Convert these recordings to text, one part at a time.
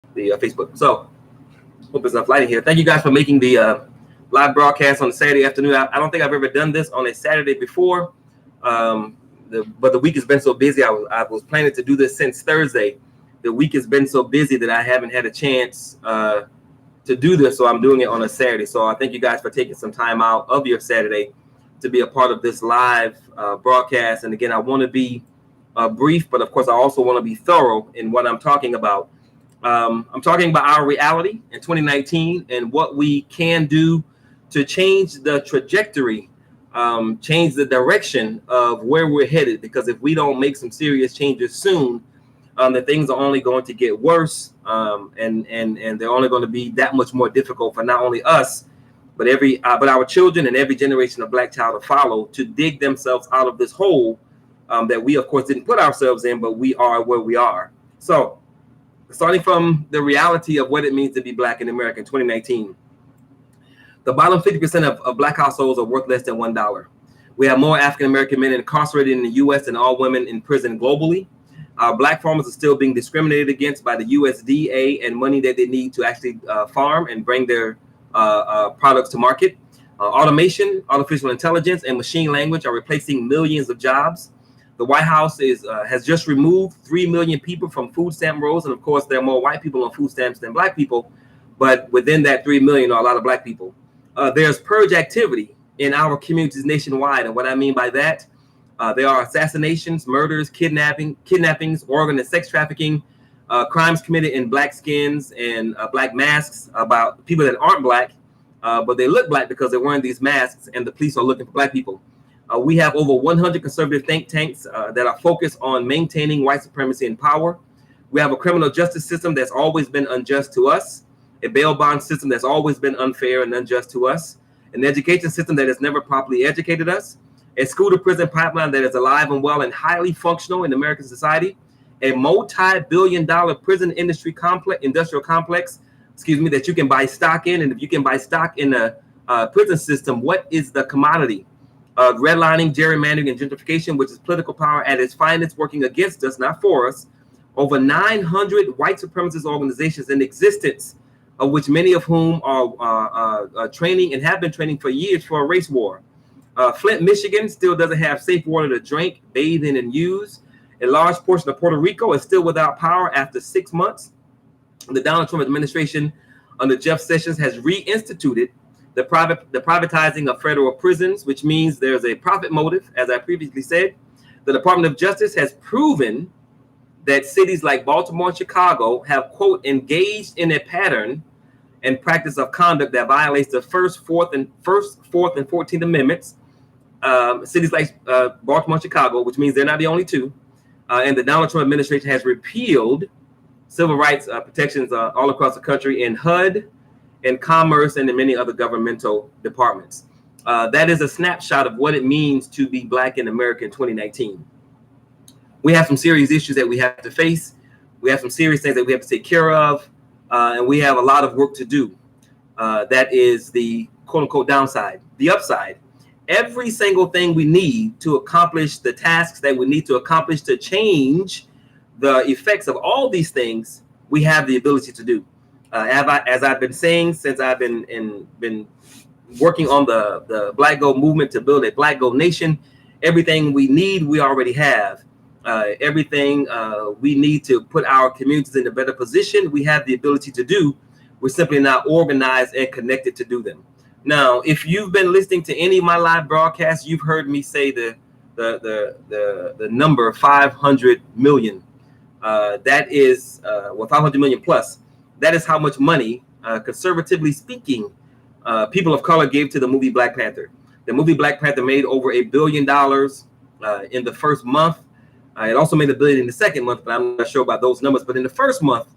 Facebook. So hope it's enough lighting here. Thank you guys for making the live broadcast on a Saturday afternoon. I don't think I've ever done this on a Saturday before, but the week has been so busy. I was planning to do this since Thursday. The week has been so busy that I haven't had a chance to do this, so I'm doing it on a Saturday. So I thank you guys for taking some time out of your Saturday to be a part of this live broadcast. And again, I want to be brief, but of course I also want to be thorough in what I'm talking about. I'm talking about our reality in 2019 and what we can do to change the trajectory, change the direction of where we're headed. Because if we don't make some serious changes soon, the things are only going to get worse, and they're only going to be that much more difficult for not only us, but our children and every generation of Black child to follow, to dig themselves out of this hole that we, of course, didn't put ourselves in, but we are where we are. So, starting from the reality of what it means to be Black in America in 2019, the bottom 50% of Black households are worth less than $1. We have more African American men incarcerated in the U.S. than all women in prison globally. Our Black farmers are still being discriminated against by the USDA and money that they need to actually farm and bring their products to market. Automation, artificial intelligence, and machine language are replacing millions of jobs. The White House has just removed 3 million people from food stamp rolls. And of course, there are more white people on food stamps than Black people. But within that 3 million are a lot of Black people. There's purge activity in our communities nationwide. And what I mean by that, there are assassinations, murders, kidnappings, organ and sex trafficking, crimes committed in Black skins and Black masks about people that aren't Black, but they look Black because they're wearing these masks, and the police are looking for Black people. We have over 100 conservative think tanks that are focused on maintaining white supremacy and power. We have a criminal justice system that's always been unjust to us, a bail bond system that's always been unfair and unjust to us, an education system that has never properly educated us, a school-to-prison pipeline that is alive and well and highly functional in American society, a multi-billion-dollar prison industrial complex, that you can buy stock in. And if you can buy stock in the prison system, what is the commodity? Redlining, gerrymandering, and gentrification, which is political power at its finest, working against us, not for us. Over 900 white supremacist organizations in existence, of which many of whom are training and have been training for years for a race war. Flint, Michigan still doesn't have safe water to drink, bathe in, and use. A large portion of Puerto Rico is still without power after 6 months. The Donald Trump administration under Jeff Sessions has reinstituted the privatizing of federal prisons, which means there's a profit motive. As I previously said, the Department of Justice has proven that cities like Baltimore and Chicago have, quote, engaged in a pattern and practice of conduct that violates the First, Fourth, and 14th Amendments. Cities like Baltimore and Chicago, which means they're not the only two. And the Donald Trump administration has repealed civil rights protections all across the country in HUD, in Commerce, and in many other governmental departments. That is a snapshot of what it means to be Black in America in 2019. We have some serious issues that we have to face. We have some serious things that we have to take care of. And we have a lot of work to do. That is the quote unquote downside. The upside, every single thing we need to accomplish the tasks that we need to accomplish to change the effects of all these things, we have the ability to do. As I've been saying since I've been working on the Black Gold movement to build a Black Gold nation, everything we need, we already have. Everything we need to put our communities in a better position, we have the ability to do. We're simply not organized and connected to do them. Now, if you've been listening to any of my live broadcasts, you've heard me say the number 500 million. That is 500 million plus. That is how much money, conservatively speaking, people of color gave to the movie Black Panther. The movie Black Panther made over $1 billion in the first month. It also made $1 billion in the second month, but I'm not sure about those numbers. But in the first month,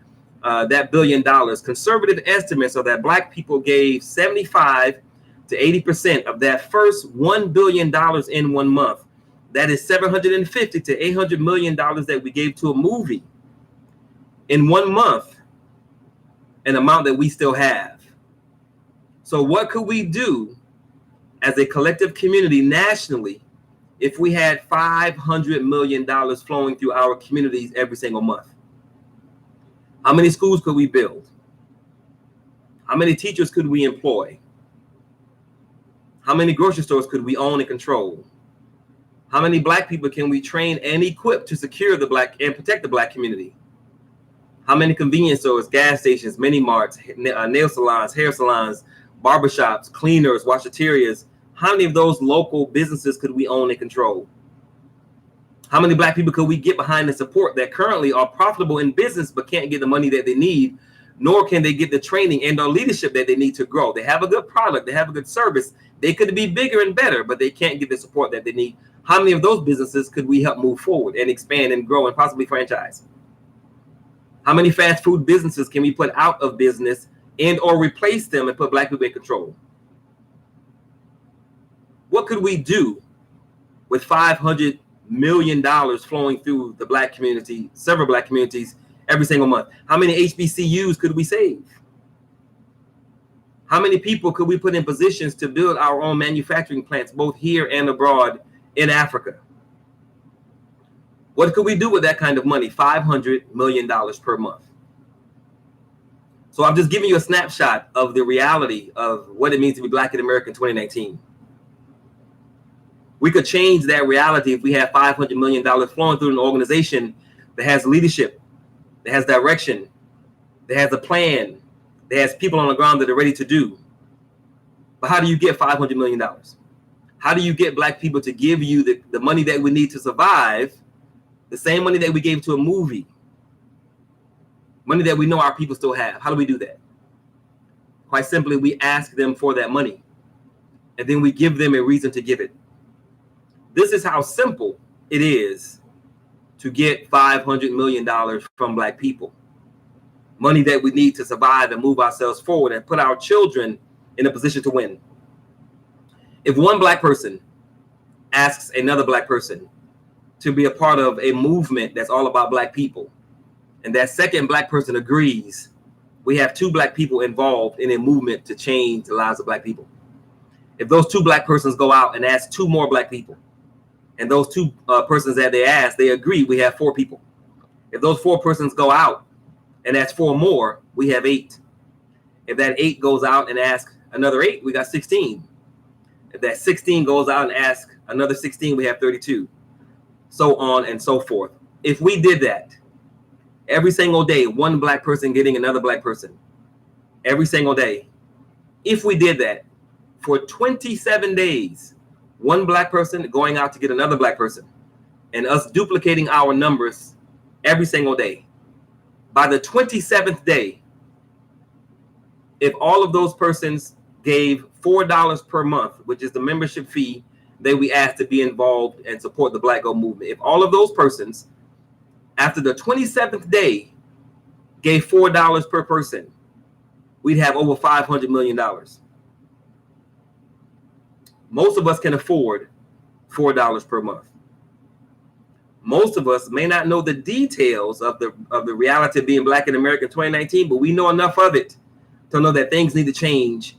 that $1 billion, conservative estimates are that Black people gave 75 to 80% of that first $1 billion in 1 month. That is 750 to 800 million dollars that we gave to a movie in 1 month, an amount that we still have. So what could we do as a collective community nationally if we had $500 million flowing through our communities every single month? How many schools could we build? How many teachers could we employ? How many grocery stores could we own and control? How many black people can we train and equip to secure the black and protect the black community? How many convenience stores, gas stations, mini marts, nail salons, hair salons, barbershops, cleaners, washaterias? How many of those local businesses could we own and control? How many black people could we get behind and support that currently are profitable in business but can't get the money that they need, nor can they get the training and or leadership that they need to grow? They have a good product, they have a good service, they could be bigger and better, but they can't get the support that they need. How many of those businesses could we help move forward and expand and grow and possibly franchise? How many fast food businesses can we put out of business and or replace them and put black people in control? What could we do with $500 million flowing through the black community, several black communities every single month? How many HBCUs could we save? How many people could we put in positions to build our own manufacturing plants, both here and abroad in Africa? What could we do with that kind of money? $500 million per month. So I'm just giving you a snapshot of the reality of what it means to be black in America in 2019. We could change that reality if we have $500 million flowing through an organization that has leadership, that has direction, that has a plan, that has people on the ground that are ready to do. But how do you get $500 million? How do you get black people to give you the money that we need to survive, the same money that we gave to a movie, money that we know our people still have? How do we do that? Quite simply, we ask them for that money, and then we give them a reason to give it. This is how simple it is to get $500 million from black people. Money that we need to survive and move ourselves forward and put our children in a position to win. If one black person asks another black person to be a part of a movement that's all about black people, and that second black person agrees, we have two black people involved in a movement to change the lives of black people. If those two black persons go out and ask two more black people, and those two persons that they ask, they agree, we have four people. If those four persons go out and ask four more, we have 8. If that 8 goes out and asks another 8, we got 16. If that 16 goes out and asks another 16, we have 32. So on and so forth. If we did that every single day, one black person getting another black person, every single day, if we did that for 27 days, one black person going out to get another black person, and us duplicating our numbers every single day, by the 27th day, if all of those persons gave $4 per month, which is the membership fee that we asked to be involved and support the Black Gold movement, if all of those persons, after the 27th day, gave $4 per person, we'd have over $500 million. Most of us can afford $4 per month. Most of us may not know the details of the reality of being black in America in 2019, but we know enough of it to know that things need to change,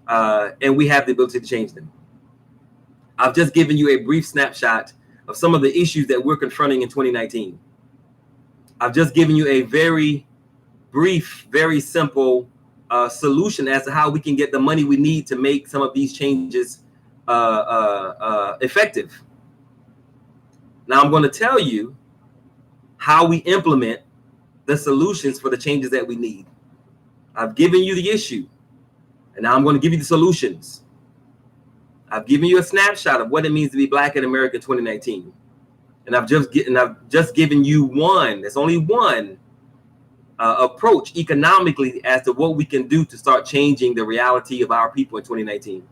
and we have the ability to change them. I've just given you a brief snapshot of some of the issues that we're confronting in 2019. I've just given you a very brief, very simple solution as to how we can get the money we need to make some of these changes effective. Now I'm going to tell you how we implement the solutions for the changes that we need. I've given you the issue, and now I'm going to give you the solutions. I've given you a snapshot of what it means to be black in America in 2019, and I've just given you one. There's only one approach economically as to what we can do to start changing the reality of our people in 2019.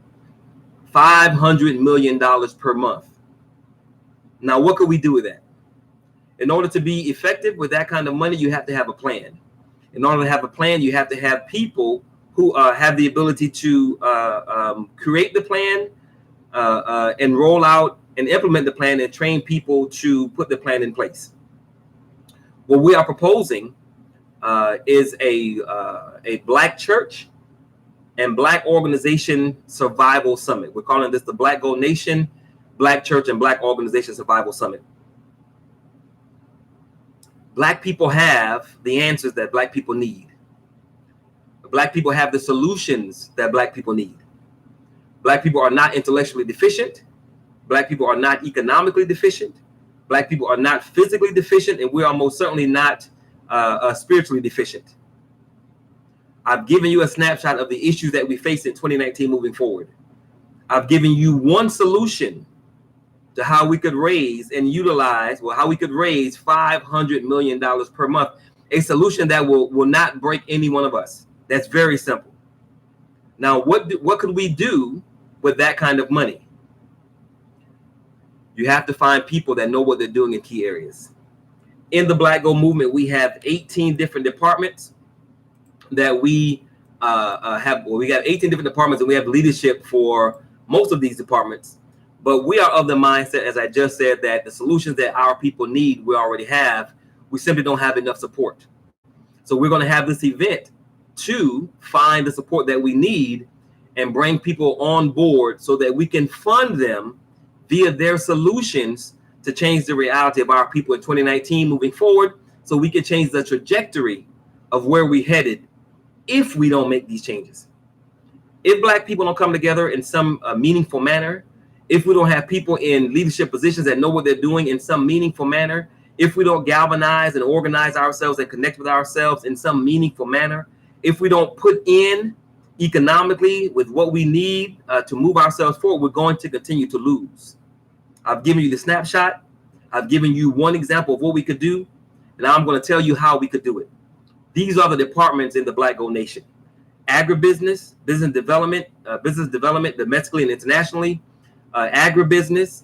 $500 million per month. Now, what could we do with that? In order to be effective with that kind of money, you have to have a plan. In order to have a plan, you have to have people who have the ability to create the plan and roll out and implement the plan and train people to put the plan in place. What we are proposing is a Black church and Black organization survival summit. We're calling this the Black Gold Nation, Black Church, and Black Organization Survival Summit. Black people have the answers that Black people need. Black people have the solutions that Black people need. Black people are not intellectually deficient. Black people are not economically deficient. Black people are not physically deficient, and we are most certainly not spiritually deficient. I've given you a snapshot of the issues that we face in 2019 moving forward. I've given you one solution to how we could raise and utilize, well, how we could raise $500 million per month, a solution that will not break any one of us. That's very simple. Now, what could we do with that kind of money? You have to find people that know what they're doing in key areas. In the Black Gold movement, we have 18 different departments that we have. Well, we got 18 different departments, and we have leadership for most of these departments. But we are of the mindset, as I just said, that the solutions that our people need, we already have. We simply don't have enough support. So we're going to have this event to find the support that we need and bring people on board so that we can fund them via their solutions to change the reality of our people in 2019 moving forward, so we can change the trajectory of where we headed if we don't make these changes. If Black people don't come together in some meaningful manner, if we don't have people in leadership positions that know what they're doing in some meaningful manner, if we don't galvanize and organize ourselves and connect with ourselves in some meaningful manner, if we don't put in economically with what we need to move ourselves forward, we're going to continue to lose. I've given you the snapshot. I've given you one example of what we could do, and now I'm going to tell you how we could do it. These are the departments in the Black Gold Nation: agribusiness, business development, domestically and internationally, agribusiness,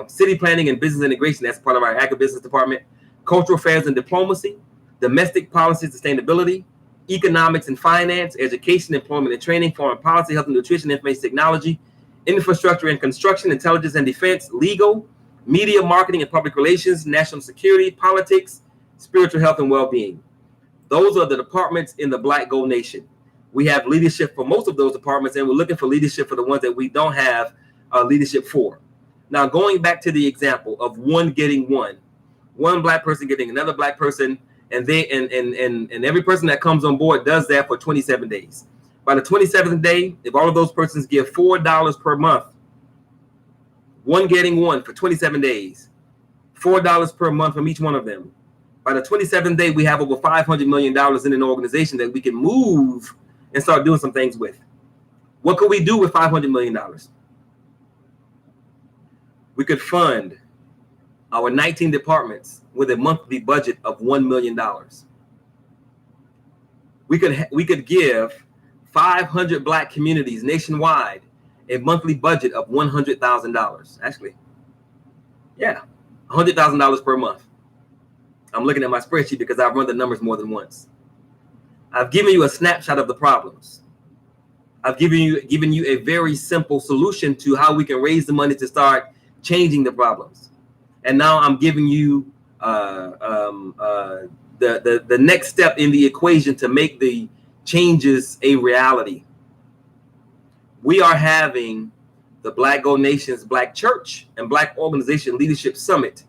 city planning and business integration. That's part of our agribusiness department. Cultural affairs and diplomacy, domestic policy, sustainability, economics and finance, education, employment and training, foreign policy, health and nutrition, information technology, infrastructure and construction, intelligence and defense, legal, media, marketing and public relations, national security, politics, spiritual health and well-being. Those are the departments in the Black Gold Nation. We have leadership for most of those departments, and we're looking for leadership for the ones that we don't have leadership for. Now, going back to the example of one getting one Black person getting another Black person, and every person that comes on board does that for 27 days. By the 27th day, if all of those persons give $4 per month, one getting one for 27 days, $4 per month from each one of them. By the 27th day, we have over $500 million in an organization that we can move and start doing some things with. What could we do with $500 million? We could fund our 19 departments with a monthly budget of $1 million. We could give 500 Black communities nationwide a monthly budget of $100,000. Actually, yeah, $100,000 per month. I'm looking at my spreadsheet because I've run the numbers more than once. I've given you a snapshot of the problems. I've given you a very simple solution to how we can raise the money to start changing the problems. And now I'm giving you the next step in the equation to make the changes a reality. We are having the Black Gold Nation's Black Church and Black Organization Leadership Summit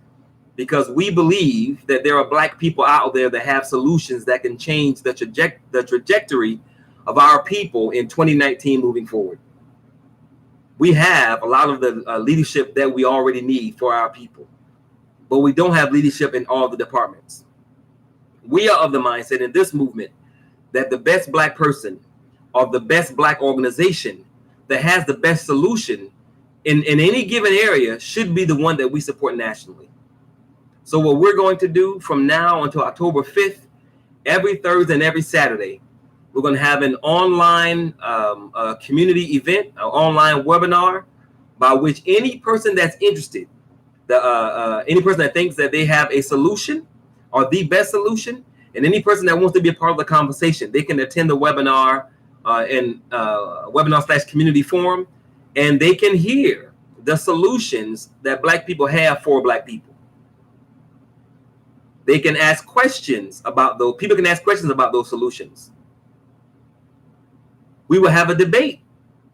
because we believe that there are Black people out there that have solutions that can change the trajectory of our people in 2019 moving forward. We have a lot of the leadership that we already need for our people, but we don't have leadership in all the departments. We are of the mindset in this movement that the best Black person or the best Black organization that has the best solution in any given area should be the one that we support nationally. So what we're going to do from now until October 5th, every Thursday and every Saturday, we're going to have an online community event, an online webinar, by which any person that's interested, any person that thinks that they have a solution or the best solution, and any person that wants to be a part of the conversation, they can attend the webinar in webinar/community forum, and they can hear the solutions that Black people have for Black people. They can ask questions about those. People can ask questions about those solutions. We will have a debate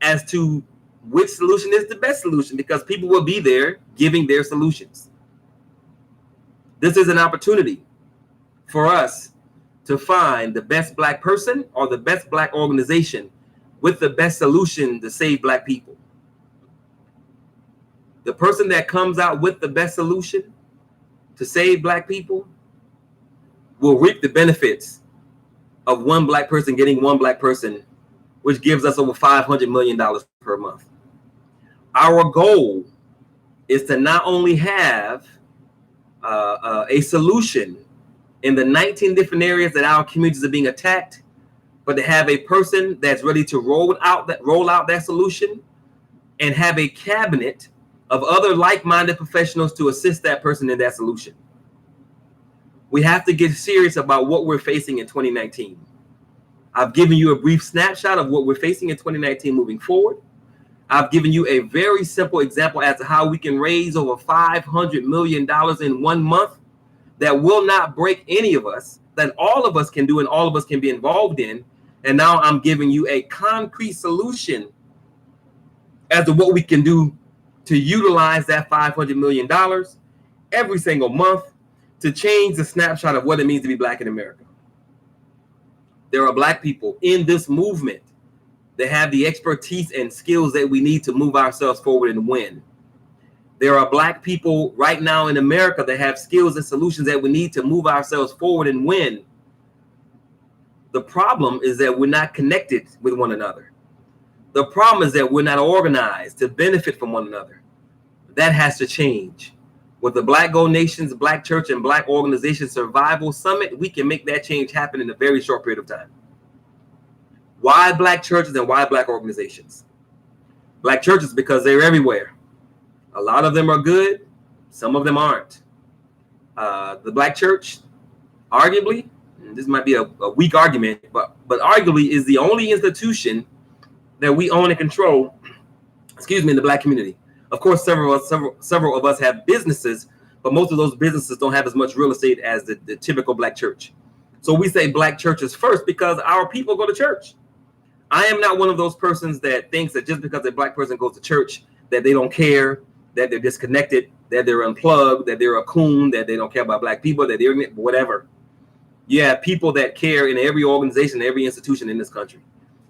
as to which solution is the best solution because people will be there giving their solutions. This is an opportunity for us to find the best Black person or the best Black organization with the best solution to save Black people. The person that comes out with the best solution to save Black people will reap the benefits of one Black person getting one Black person, which gives us over $500 million per month. Our goal is to not only have a solution in the 19 different areas that our communities are being attacked, but to have a person that's ready to roll out that solution and have a cabinet of other like-minded professionals to assist that person in that solution. We have to get serious about what we're facing in 2019. I've given you a brief snapshot of what we're facing in 2019 moving forward. I've given you a very simple example as to how we can raise over $500 million in 1 month that will not break any of us, that all of us can do and all of us can be involved in. And now I'm giving you a concrete solution as to what we can do to utilize that $500 million every single month to change the snapshot of what it means to be Black in America. There are Black people in this movement that have the expertise and skills that we need to move ourselves forward and win. There are Black people right now in America that have skills and solutions that we need to move ourselves forward and win. The problem is that we're not connected with one another. The problem is that we're not organized to benefit from one another. That has to change. With the Black Gold Nations, Black Church, and Black Organization Survival Summit, we can make that change happen in a very short period of time. Why Black churches and why Black organizations? Black churches because they're everywhere. A lot of them are good. Some of them aren't. The Black church, arguably, and this might be a weak argument, but arguably is the only institution that we own and control, in the Black community. Of course, several of us have businesses, but most of those businesses don't have as much real estate as the typical Black church. So we say Black churches first because our people go to church. I am not one of those persons that thinks that just because a Black person goes to church that they don't care, that they're disconnected, that they're unplugged, that they're a coon, that they don't care about Black people, that they're whatever. You have people that care in every organization, every institution in this country.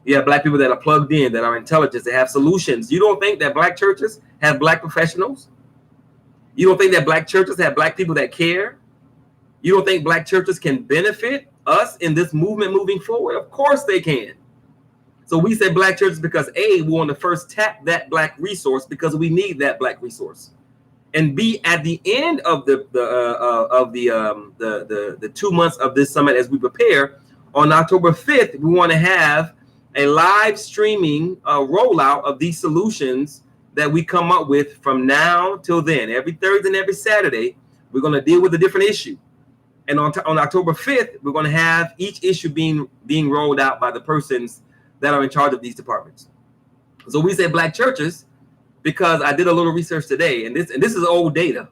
You have Black people that are plugged in, that are intelligent, that have solutions. You don't think that Black churches have Black professionals? You don't think that Black churches have Black people that care? You don't think Black churches can benefit us in this movement moving forward? Of course they can. So we say Black churches because A, we want to first tap that Black resource because we need that Black resource, and B, at the end of the 2 months of this summit, as we prepare on October 5th, we want to have a live streaming rollout of these solutions that we come up with from now till then. Every Thursday and every Saturday, we're going to deal with a different issue. And on October 5th, we're going to have each issue being rolled out by the persons that are in charge of these departments. So we say Black churches because I did a little research today, and this is old data.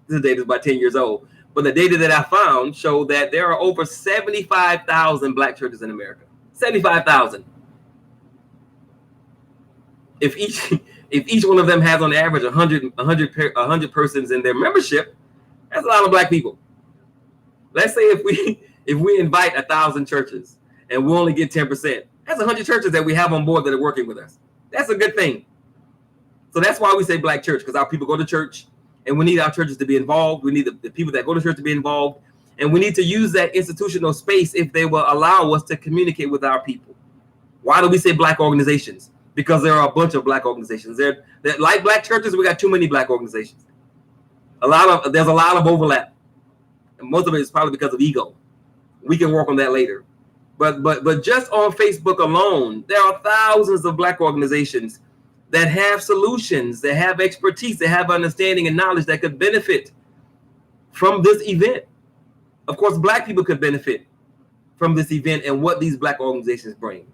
This data is about 10 years old, but the data that I found showed that there are over 75,000 Black churches in America. 75,000. If each one of them has on average 100 persons in their membership, that's a lot of Black people. Let's say if we invite 1,000 churches and we only get 10%, that's 100 churches that we have on board that are working with us. That's a good thing. So that's why we say Black church, because our people go to church and we need our churches to be involved. We need the people that go to church to be involved. And we need to use that institutional space if they will allow us to communicate with our people. Why do we say Black organizations? Because there are a bunch of Black organizations. They're like Black churches, we got too many Black organizations. There's a lot of overlap. And most of it is probably because of ego. We can work on that later. But just on Facebook alone, there are thousands of Black organizations that have solutions, that have expertise, that have understanding and knowledge that could benefit from this event. Of course, Black people could benefit from this event and what these Black organizations bring.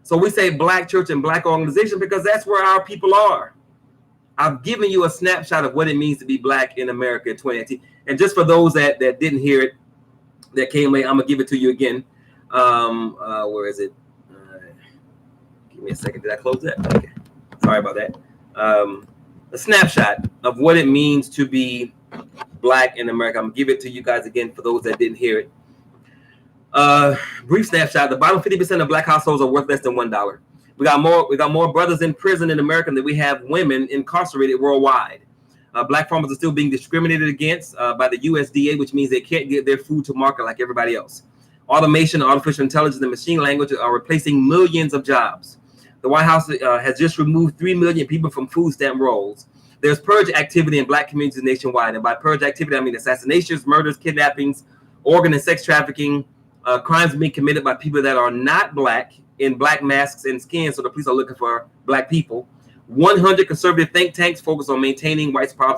So we say Black church and Black organization because that's where our people are. I've given you a snapshot of what it means to be Black in America in 2018. And just for those that didn't hear it, that came late, I'm going to give it to you again. Where is it? Give me a second. Did I close that? Okay. Sorry about that. A snapshot of what it means to be Black in America. I'm gonna give it to you guys again for those that didn't hear it. Brief snapshot: the bottom 50% of Black households are worth less than $1. We got more brothers in prison in America than we have women incarcerated worldwide. Black farmers are still being discriminated against by the USDA, which means they can't get their food to market like everybody else. Automation, artificial intelligence, and machine language are replacing millions of jobs. The White House has just removed 3 million people from food stamp rolls. There's purge activity in Black communities nationwide. And by purge activity, I mean assassinations, murders, kidnappings, organ and sex trafficking, crimes being committed by people that are not Black, in Black masks and skin. So the police are looking for Black people. 100 conservative think tanks focus on maintaining white power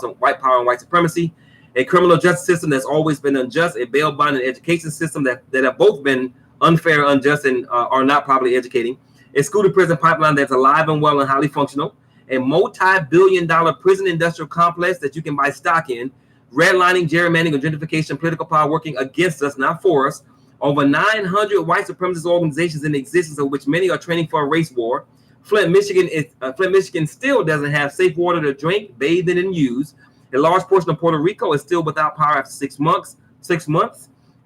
and white supremacy. A criminal justice system that's always been unjust, a bail bond and education system that have both been unfair, unjust, and are not properly educating. A school-to-prison pipeline that's alive and well and highly functional. A multi-billion-dollar prison industrial complex that you can buy stock in. Redlining, gerrymandering, and gentrification, political power working against us, not for us. Over 900 white supremacist organizations in existence, of which many are training for a race war. Flint, Michigan still doesn't have safe water to drink, bathe in, and use. A large portion of Puerto Rico is still without power after 6 months.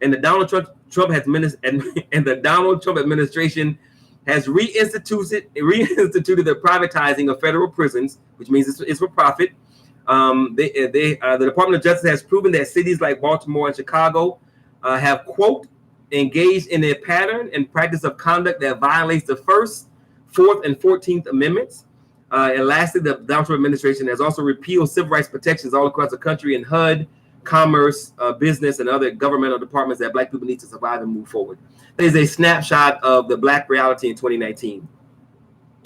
And the Donald Trump the Donald Trump administration has reinstituted the privatizing of federal prisons, which means it's for profit. The Department of Justice has proven that cities like Baltimore and Chicago have, quote, engaged in a pattern and practice of conduct that violates the First, Fourth, and 14th Amendments. And lastly, the Donald Trump administration has also repealed civil rights protections all across the country in HUD, commerce, business, and other governmental departments that Black people need to survive and move forward. That is a snapshot of the Black reality in 2019.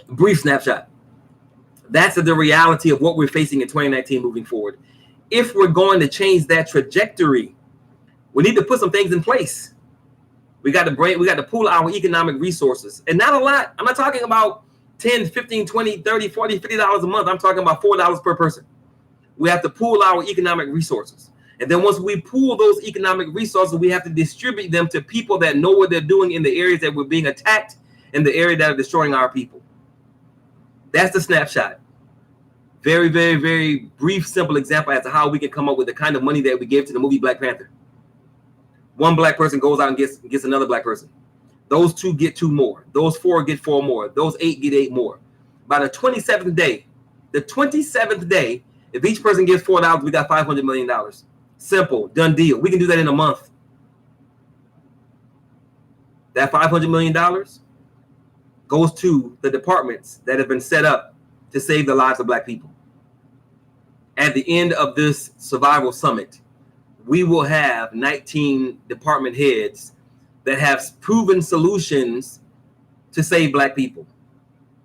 Brief snapshot. That's the reality of what we're facing in 2019 moving forward. If we're going to change that trajectory, we need to put some things in place. We got to pool our economic resources, and not a lot. I'm not talking about 10, 15, 20, 30, 40, $50 a month. I'm talking about $4 per person. We have to pool our economic resources. And then once we pool those economic resources, we have to distribute them to people that know what they're doing in the areas that we're being attacked, in the area that are destroying our people. That's the snapshot. Very, very, very brief, simple example as to how we can come up with the kind of money that we gave to the movie Black Panther. One Black person goes out and gets another Black person. Those 2 get 2 more. Those 4 get 4 more. Those 8 get 8 more. By the 27th day, if each person gives $4, we got $500 million. Simple, done deal. We can do that in a month. That $500 million goes to the departments that have been set up to save the lives of Black people. At the end of this survival summit, we will have 19 department heads that have proven solutions to save Black people.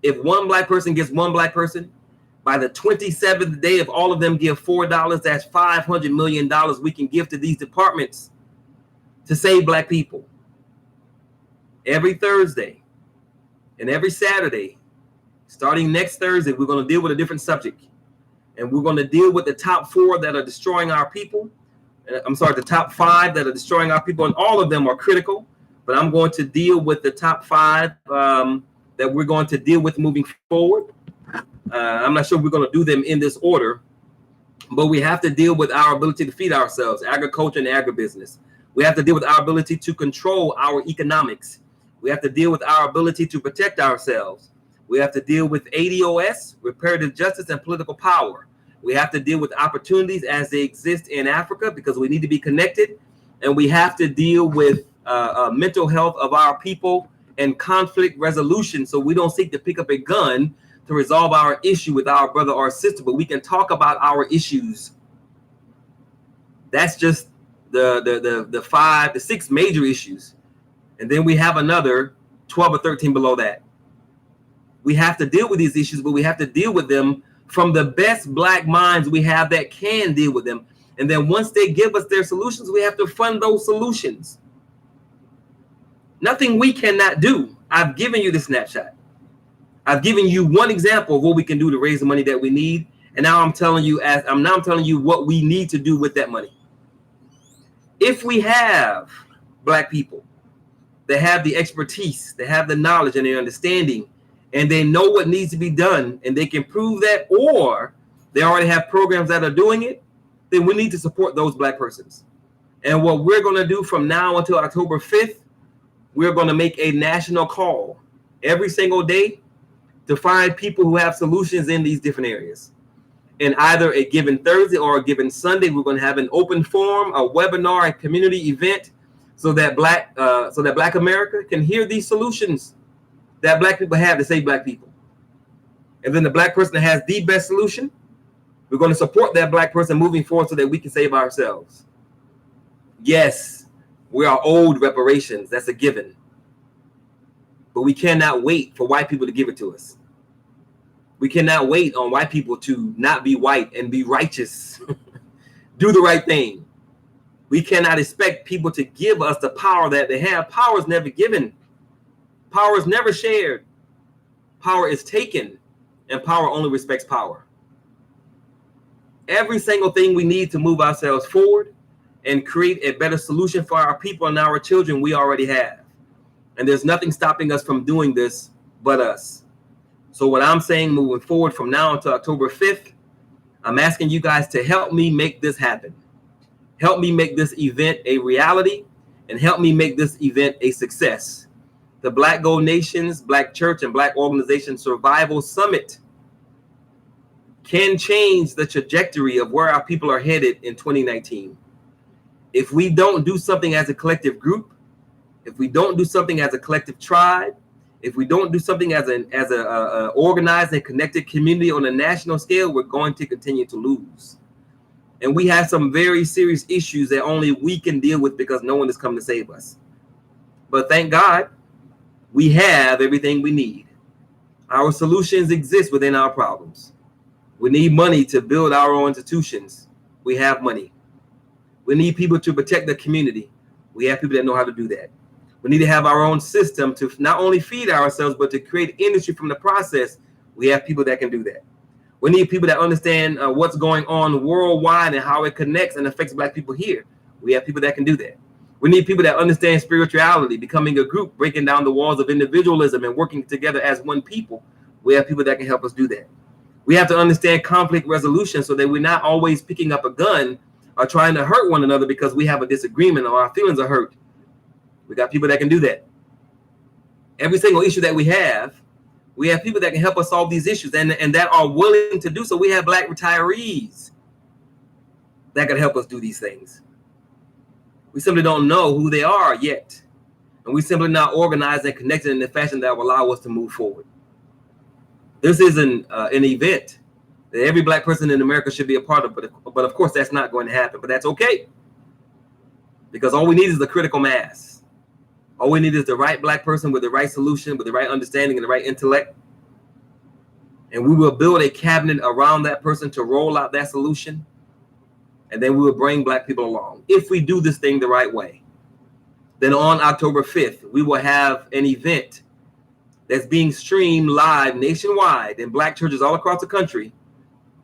If one Black person gets one Black person, by the 27th day, if all of them give $4, that's $500 million we can give to these departments to save Black people. Every Thursday and every Saturday, starting next Thursday, we're going to deal with a different subject. And we're going to deal with the top 4 that are destroying our people. The top 5 that are destroying our people, and all of them are critical. But I'm going to deal with the top 5 that we're going to deal with moving forward. I'm not sure we're going to do them in this order, but we have to deal with our ability to feed ourselves, agriculture and agribusiness. We have to deal with our ability to control our economics. We have to deal with our ability to protect ourselves. We have to deal with ADOS, reparative justice, and political power. We have to deal with opportunities as they exist in Africa because we need to be connected. And we have to deal with mental health of our people and conflict resolution, so we don't seek to pick up a gun to resolve our issue with our brother or sister, but we can talk about our issues. That's just the 6 major issues. And then we have another 12 or 13 below that. We have to deal with these issues, but we have to deal with them from the best Black minds we have that can deal with them. And then once they give us their solutions, we have to fund those solutions. Nothing we cannot do. I've given you the snapshot. I've given you one example of what we can do to raise the money that we need. And now I'm telling you what we need to do with that money. If we have Black people that have the expertise, they have the knowledge and the understanding, and they know what needs to be done, and they can prove that, or they already have programs that are doing it, then we need to support those Black persons. And what we're going to do from now until October 5th, we're going to make a national call every single day to find people who have solutions in these different areas. And either a given Thursday or a given Sunday, we're going to have an open forum, a webinar, a community event, so that Black America can hear these solutions that Black people have to save Black people. And then the Black person that has the best solution, we're going to support that Black person moving forward so that we can save ourselves. Yes, we are owed reparations. That's a given. But we cannot wait for white people to give it to us. We cannot wait on white people to not be white and be righteous, do the right thing. We cannot expect people to give us the power that they have. Power is never given. Power is never shared. Power is taken, and power only respects power. Every single thing we need to move ourselves forward and create a better solution for our people and our children, we already have. And there's nothing stopping us from doing this but us. So what I'm saying moving forward from now until October 5th, I'm asking you guys to help me make this happen. Help me make this event a reality and help me make this event a success. The Black Gold Nations, Black Church, and Black Organization Survival Summit can change the trajectory of where our people are headed in 2019. If we don't do something as a collective group, if we don't do something as a collective tribe, if we don't do something as an organized and connected community on a national scale, we're going to continue to lose. And we have some very serious issues that only we can deal with because no one has come to save us. But thank God, we have everything we need. Our solutions exist within our problems. We need money to build our own institutions. We have money. We need people to protect the community. We have people that know how to do that. We need to have our own system to not only feed ourselves, but to create industry from the process. We have people that can do that. We need people that understand what's going on worldwide and how it connects and affects Black people here. We have people that can do that. We need people that understand spirituality, becoming a group, breaking down the walls of individualism and working together as one people. We have people that can help us do that. We have to understand conflict resolution so that we're not always picking up a gun or trying to hurt one another because we have a disagreement or our feelings are hurt. We got people that can do that. Every single issue that we have people that can help us solve these issues and that are willing to do so. We have Black retirees that can help us do these things. We simply don't know who they are yet. And we simply not organized and connected in the fashion that will allow us to move forward. This is an event that every Black person in America should be a part of. But of course, that's not going to happen. But that's okay. Because all we need is the critical mass. All we need is the right Black person with the right solution, with the right understanding and the right intellect. And we will build a cabinet around that person to roll out that solution. And then we will bring Black people along. If we do this thing the right way, then on October 5th, we will have an event that's being streamed live nationwide in Black churches all across the country,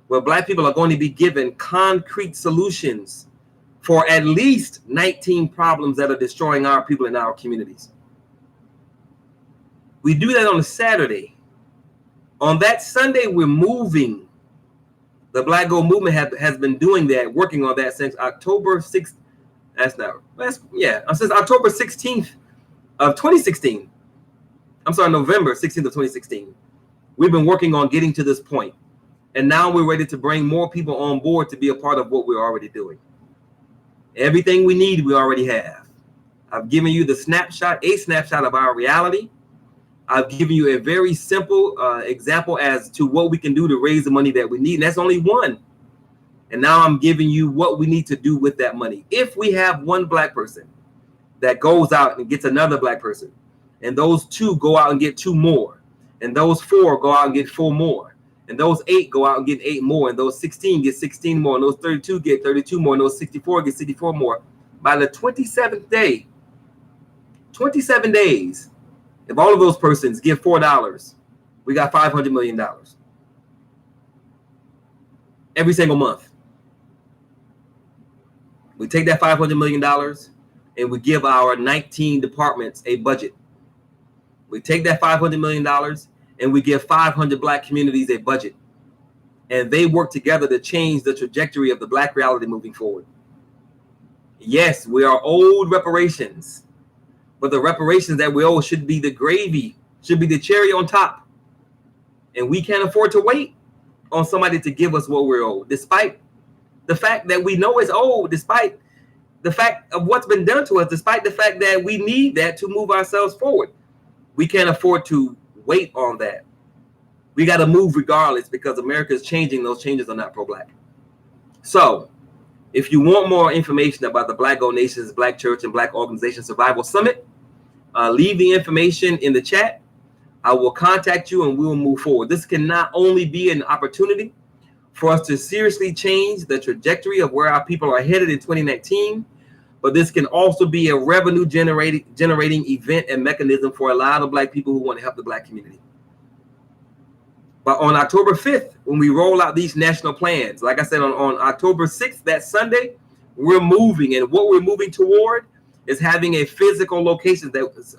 where Black people are going to be given concrete solutions for at least 19 problems that are destroying our people in our communities. We do that on a Saturday. On that Sunday, we're moving. The Black Gold Movement has been doing that, working on that since October 6th. Since October 16th of 2016. I'm sorry, November 16th of 2016. We've been working on getting to this point. And now we're ready to bring more people on board to be a part of what we're already doing. Everything we need, we already have. I've given you a snapshot of our reality. I've given you a very simple example as to what we can do to raise the money that we need. And that's only one. And now I'm giving you what we need to do with that money. If we have one Black person that goes out and gets another Black person, and those two go out and get two more, and those four go out and get four more, and those 8 go out and get 8 more, and those 16 get 16 more, and those 32 get 32 more, and those 64 get 64 more. By the 27th day, 27 days, if all of those persons give $4, we got $500 million every single month. We take that $500 million and we give our 19 departments a budget. We take that $500 million and we give 500 Black communities a budget. and they work together to change the trajectory of the Black reality moving forward. Yes, we are owed reparations, but the reparations that we owe should be the gravy, should be the cherry on top. And we can't afford to wait on somebody to give us what we're owed, despite the fact that we know it's owed, despite the fact of what's been done to us, despite the fact that we need that to move ourselves forward. We can't afford to wait on that. We got to move regardless, because America is changing. Those changes are not pro-Black. So if you want more information about the Black Gold Nations, Black Church, and Black Organization Survival Summit, leave the information in the chat. I will contact you and we will move forward. This can not only be an opportunity for us to seriously change the trajectory of where our people are headed in 2019, but this can also be a revenue generating event and mechanism for a lot of Black people who want to help the Black community. But on October 5th, when we roll out these national plans, like I said, on October 6th, that Sunday, we're moving. And what we're moving toward is having a physical location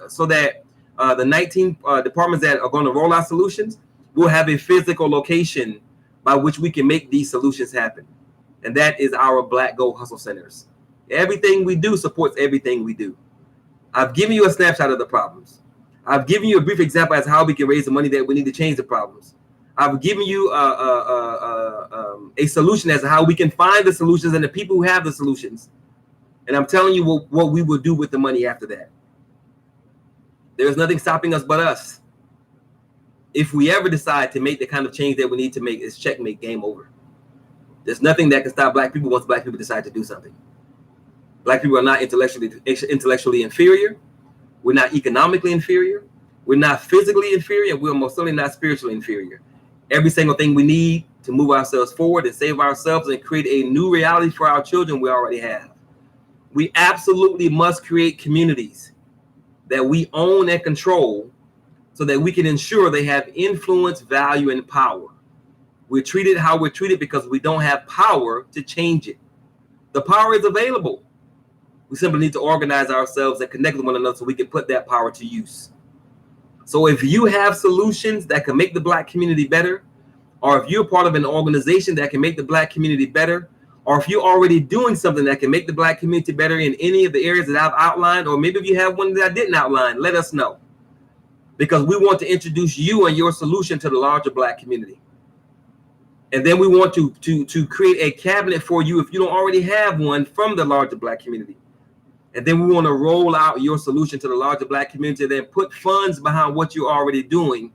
so that the 19 departments that are going to roll out solutions will have a physical location by which we can make these solutions happen. And that is our Black Gold Hustle Centers. Everything we do supports everything we do. I've given you a snapshot of the problems. I've given you a brief example as to how we can raise the money that we need to change the problems. I've given you a solution as to how we can find the solutions and the people who have the solutions. And I'm telling you what we will do with the money after that. There's nothing stopping us but us. If we ever decide to make the kind of change that we need to make, it's checkmate, game over. There's nothing that can stop Black people once Black people decide to do something. Black people are not intellectually inferior. We're not economically inferior. We're not physically inferior. We're most certainly not spiritually inferior. Every single thing we need to move ourselves forward and save ourselves and create a new reality for our children, we already have. We absolutely must create communities that we own and control so that we can ensure they have influence, value, and power. We're treated how we're treated because we don't have power to change it. The power is available. We simply need to organize ourselves and connect with one another so we can put that power to use. So if you have solutions that can make the Black community better, or if you're part of an organization that can make the Black community better, or if you're already doing something that can make the Black community better in any of the areas that I've outlined, or maybe if you have one that I didn't outline, let us know. Because we want to introduce you and your solution to the larger Black community. And then we want to create a cabinet for you if you don't already have one from the larger Black community. And then we want to roll out your solution to the larger Black community and then put funds behind what you're already doing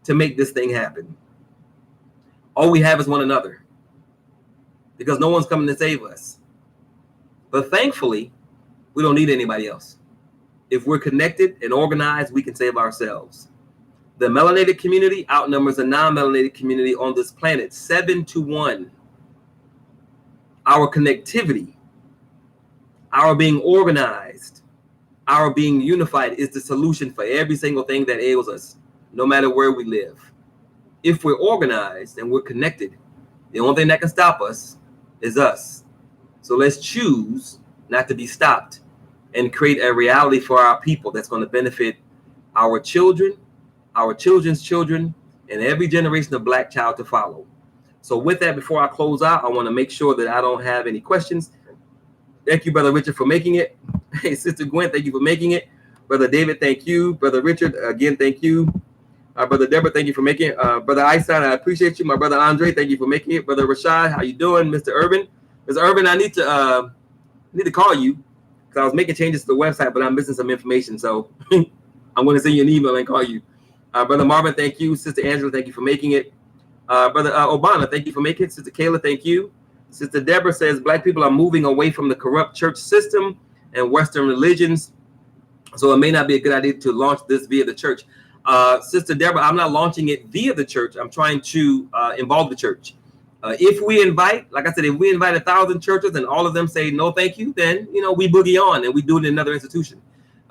to make this thing happen. All we have is one another, because no one's coming to save us. But thankfully, we don't need anybody else. If we're connected and organized, we can save ourselves. The melanated community outnumbers the non-melanated community on this planet 7-1. Our connectivity, our being organized, our being unified is the solution for every single thing that ails us, no matter where we live. If we're organized and we're connected, the only thing that can stop us is us. So let's choose not to be stopped and create a reality for our people that's going to benefit our children, our children's children, and every generation of Black child to follow. So with that, before I close out, I want to make sure that I don't have any questions. Thank you, Brother Richard, for making it. Hey, Sister Gwen, thank you for making it. Brother David, thank you. Brother Richard, again, thank you. Brother Deborah, thank you for making it. Brother Einstein, I appreciate you. My brother Andre, thank you for making it. Brother Rashad, how you doing? Mr. Urban. Mr. Urban, I need to call you because I was making changes to the website, but I'm missing some information. So I'm going to send you an email and call you. Brother Marvin, thank you. Sister Angela, thank you for making it. Brother Obama, thank you for making it. Sister Kayla, thank you. Sister Deborah says Black people are moving away from the corrupt church system and Western religions, so it may not be a good idea to launch this via the church. Sister Deborah, I'm not launching it via the church. I'm trying to involve the church. If we invite, like I said, if we invite 1,000 churches and all of them say no thank you, then we boogie on and we do it in another institution.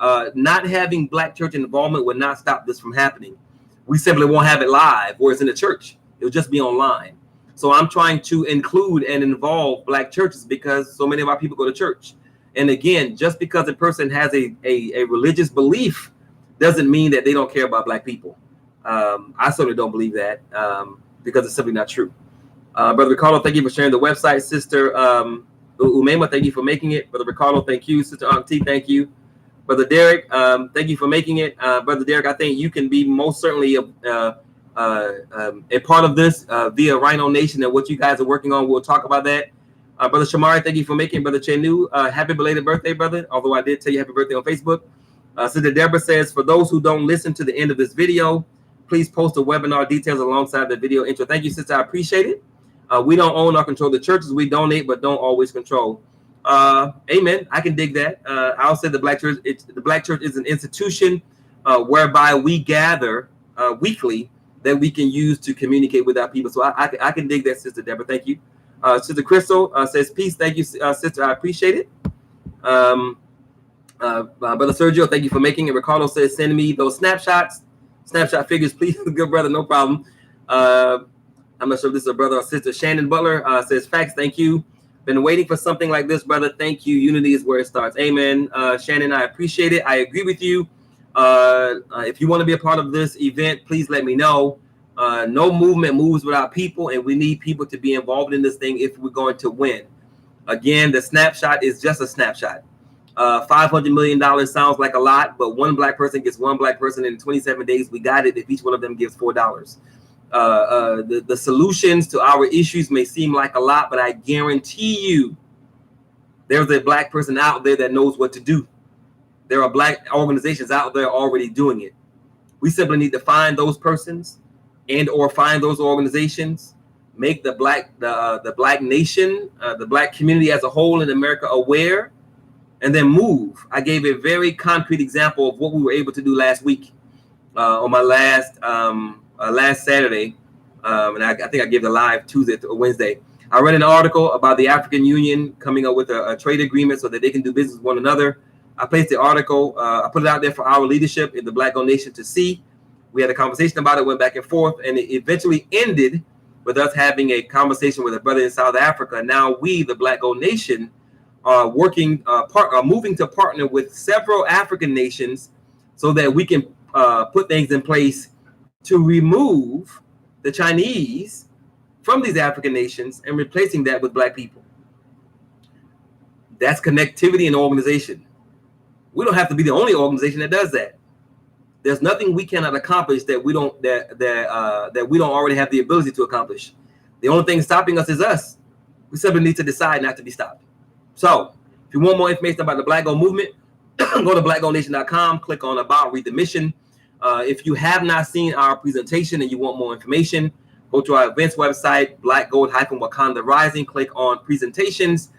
Not having Black church involvement would not stop this from happening. We simply won't have it live where it's in the church. It'll just be online. So I'm trying to include and involve Black churches because so many of our people go to church. And again, just because a person has a religious belief doesn't mean that they don't care about Black people. I certainly don't believe that because it's simply not true. Brother Ricardo, thank you for sharing the website. Sister Umema, thank you for making it. Brother Ricardo, thank you. Sister Auntie, thank you. Brother Derek, thank you for making it. Brother Derek, I think you can be most certainly a part of this via Rhino Nation and what you guys are working on. We'll talk about that. Brother Shamari, thank you for making it. Brother Chenu, happy belated birthday, brother. Although I did tell you happy birthday on Facebook. Sister Deborah says, for those who don't listen to the end of this video, please post the webinar details alongside the video intro. Thank you, sister. I appreciate it. We don't own or control the churches. We donate, but don't always control. Amen. I can dig that. I'll say the Black Church. The Black Church is an institution whereby we gather weekly that we can use to communicate with our people. So I can dig that, Sister Deborah. Thank you. Sister Crystal says, peace. Thank you, sister. I appreciate it. Brother Sergio, thank you for making it. Ricardo says, send me those snapshot figures, please. Good brother, no problem. I'm not sure if this is a brother or sister. Shannon Butler says, facts, thank you. Been waiting for something like this, brother. Thank you. Unity is where it starts. Amen. Shannon, I appreciate it. I agree with you. If you want to be a part of this event, please let me know. No movement moves without people, and we need people to be involved in this thing if we're going to win. Again, the snapshot is just a snapshot. $500 million sounds like a lot, but one black person gets one black person in 27 days. We got it if each one of them gives $4. The solutions to our issues may seem like a lot, but I guarantee you there's a black person out there that knows what to do. There are black organizations out there already doing it. We simply need to find those persons and or find those organizations, make the black nation, the black community as a whole in America aware, and then move. I gave a very concrete example of what we were able to do last week on my last Saturday, and I think I gave the live Tuesday or Wednesday. I read an article about the African Union coming up with a trade agreement so that they can do business with one another. I placed the article, I put it out there for our leadership in the Black Gold Nation to see. We had a conversation about it, went back and forth, and it eventually ended with us having a conversation with a brother in South Africa. Now we, the Black Gold Nation, are moving to partner with several African nations so that we can put things in place to remove the Chinese from these African nations and replacing that with black people. That's connectivity and organization. We don't have to be the only organization that does that. There's nothing we cannot accomplish that we don't already have the ability to accomplish. The only thing stopping us is us. We simply need to decide not to be stopped. So if you want more information about the Black Gold movement, go to blackgoldnation.com, click on About, read the mission. If you have not seen our presentation and you want more information, go to our events website, Black Gold-Wakanda Rising, click on presentations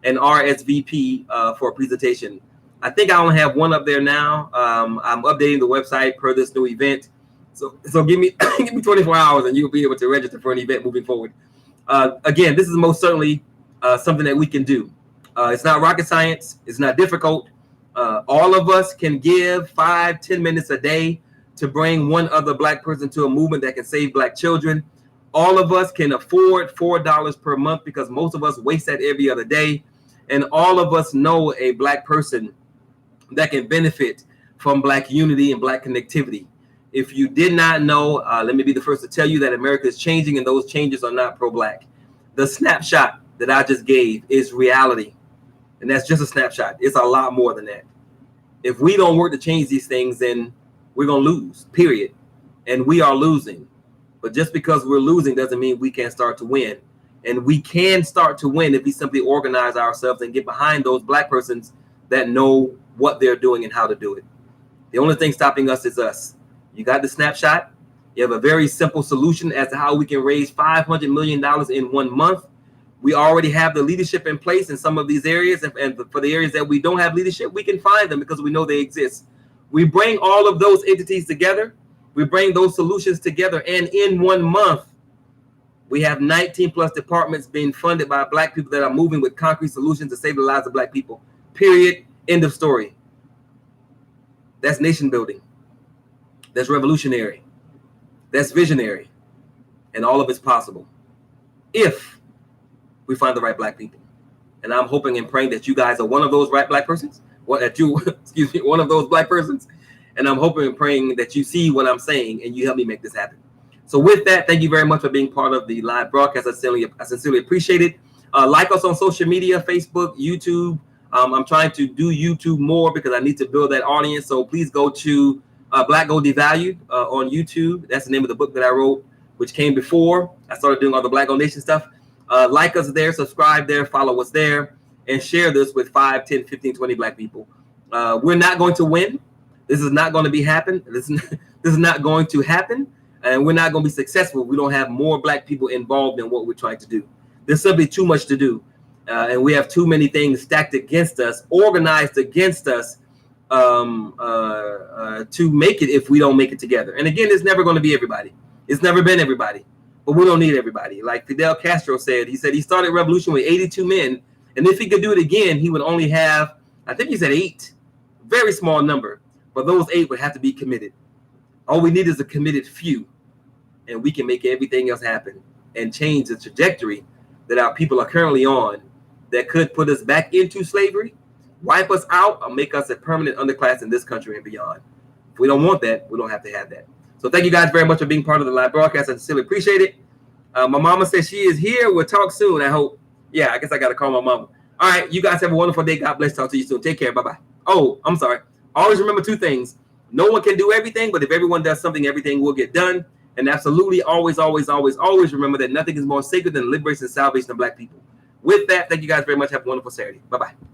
and RSVP for a presentation. I think I only have one up there now. I'm updating the website per this new event. So give me 24 hours and you'll be able to register for an event moving forward. Again, this is most certainly something that we can do. It's not rocket science. It's not difficult. All of us can give 5-10 minutes a day to bring one other black person to a movement that can save black children. All of us can afford $4 per month because most of us waste that every other day. And all of us know a black person that can benefit from black unity and black connectivity. If you did not know, let me be the first to tell you that America is changing and those changes are not pro-black. The snapshot that I just gave is reality. And that's just a snapshot. It's a lot more than that. If we don't work to change these things, then we're going to lose, period. And we are losing. But just because we're losing doesn't mean we can't start to win. And we can start to win if we simply organize ourselves and get behind those black persons that know what they're doing and how to do it. The only thing stopping us is us. You got the snapshot. You have a very simple solution as to how we can raise $500 million in 1 month. We already have the leadership in place in some of these areas. And for the areas that we don't have leadership, we can find them because we know they exist. We bring all of those entities together. We bring those solutions together. And in 1 month, we have 19 plus departments being funded by black people that are moving with concrete solutions to save the lives of black people. Period. End of story. That's nation building. That's revolutionary. That's visionary. And all of it's possible if we find the right black people. And I'm hoping and praying that you guys are one of those right black persons. One of those black persons. And I'm hoping and praying that you see what I'm saying and you help me make this happen. So with that, thank you very much for being part of the live broadcast. I sincerely appreciate it. Like us on social media, Facebook, YouTube. I'm trying to do YouTube more because I need to build that audience. So please go to Black Gold Devalued on YouTube. That's the name of the book that I wrote, which came before I started doing all the Black Gold Nation stuff. Like us there, subscribe there, follow us there, and share this with 5, 10, 15, 20 Black people. We're not going to win. This is not going to be happen. This is not going to happen. And we're not going to be successful if we don't have more Black people involved in what we're trying to do. There's simply too much to do. And we have too many things stacked against us, organized against us to make it if we don't make it together. And again, it's never going to be everybody. It's never been everybody. But we don't need everybody. Like Fidel Castro said, he started a revolution with 82 men. And if he could do it again, he would only have, I think he said 8. Very small number. But those 8 would have to be committed. All we need is a committed few. And we can make everything else happen and change the trajectory that our people are currently on that could put us back into slavery, wipe us out, or make us a permanent underclass in this country and beyond. If we don't want that, we don't have to have that. So thank you guys very much for being part of the live broadcast. I sincerely appreciate it. My mama says she is here. We'll talk soon, I hope. Yeah, I guess I got to call my mama. All right, you guys have a wonderful day. God bless. Talk to you soon. Take care. Bye-bye. Oh, I'm sorry. Always remember 2 things. No one can do everything, but if everyone does something, everything will get done. And absolutely, always, always, always, always remember that nothing is more sacred than the liberation and salvation of Black people. With that, thank you guys very much. Have a wonderful Saturday. Bye-bye.